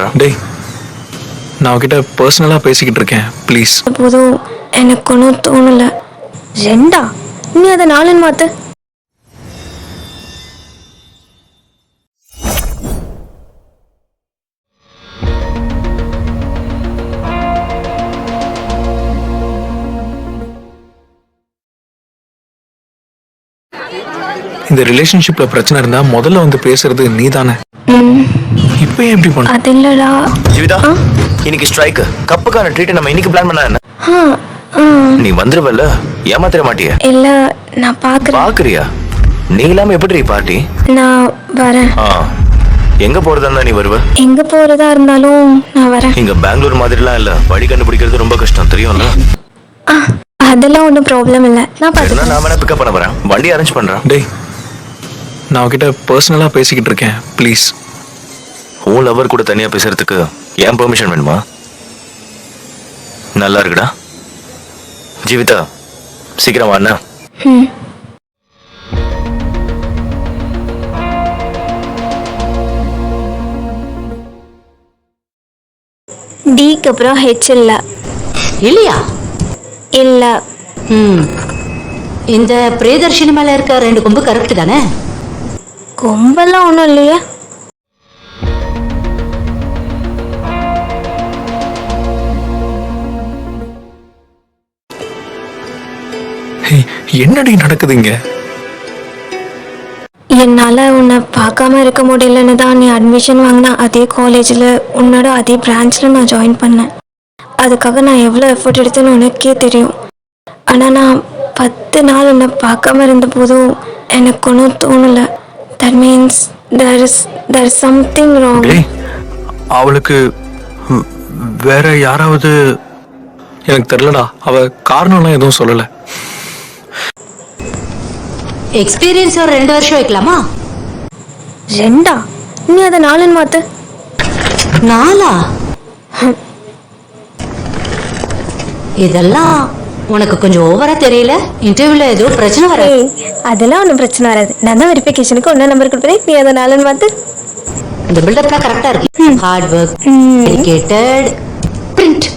பண்றான்? டேய், நான் அவகிட்ட பர்சனலா பேசிக்கிட்டு இருக்கேன், ப்ளீஸ். போதும், எனக்கு ஒன்றும் தோணல. 2 நீ அதை 4 மாத்து. இந்த ரிலேஷன்ஷிப்ல பிரச்சனை இருந்தா முதல்ல வந்து பேசுறது நீ தானே. இப்போ ஏன் இப்படி பண்ண? அது இல்லடா ஜீவிதா, இன்னைக்கு ஸ்ட்ரைக். கப்புக்கான ட்ரீட் நம்ம இன்னைக்கு பிளான் பண்ணா என்ன? நீ வந்துருவல்ல, ஏமாத்திர மாட்டிய? இல்ல, நான் பாக்குறியா? நீ இல்லாம எப்படி பார்ட்டி? நான் வரேன். எங்க போறதா இருந்தா நீ வருவ? எங்க போறதா இருந்தாலும் நான் வரேன். இங்க பெங்களூர் மாதிரிலாம் இல்ல, வழி கண்டுபிடிக்கிறது ரொம்ப கஷ்டம், தெரியும்ல? அதெல்லாம் ஒன்றும் ப்ராப்ளம் இல்லை. நான் நான் வேணா பிக்கப் பண்ண வரேன், வண்டி அரேஞ்ச் பண்றேன். டேய், நான் அவகிட்ட பர்சனலா பேசிக்கிட்டு இருக்கேன், ப்ளீஸ். உன் லவர் கூட தனியா பேசுறதுக்கு ஏன் பெர்மிஷன் வேணுமா? நல்லா இருக்குடா. ஜீவிதா, சீக்கிரம் வாண்ணா. டிக்கு அப்புறம் ஹெச் இல்ல இல்லையா? இல்ல. இந்த பிரியதர்ஷினி மேல இருக்க 2 கொம்பு கரெக்ட் தானே? கொம்பெல்லாம் ஒன்றும் இல்லையா? என்னடி நடக்குது இங்க? என்னால உன்னை பார்க்காம இருக்க முடியலன்னு தான் நீ அட்மிஷன் வாங்கினா அதே காலேஜில் உன்னோட அதே பிரான்ச்சில் நான் ஜாயின் பண்ணேன். அதுக்காக நான் எவ்வளோ எஃபர்ட் எடுத்தேன்னு உனக்கே தெரியும். ஆனால் நான் 10 நாள் உன்னை பார்க்காம இருந்த போதும் எனக்கு ஒன்றும் தோணலை. That means there is something wrong. அவளுக்கு வேற யாராவது? எனக்கு தெரியலடா, அவ காரணம்லாம் எதுவும் சொல்லலை. எக்ஸ்பீரியன்ஸ் ஒரு 2 வருஷம் வைக்கலாமா? 2 நீ அதை 4 மாத்து. 4? இதெல்லாம் உனக்கு கொஞ்சம் ஓவரா தெரியல? இன்டர்வியூல ஏதோ பிரச்சனை வராது? அதெல்லாம் ஒன்றும் பிரச்சனை வராது. நான் தான் வெரிஃபிகேஷனுக்கு ஒன்றா நம்பர் கொடுப்பேன், நீ அதை 4 மாத்து. இந்த பில்டப்லாம் கரெக்டா இருக்கு. Hard work, dedicated, print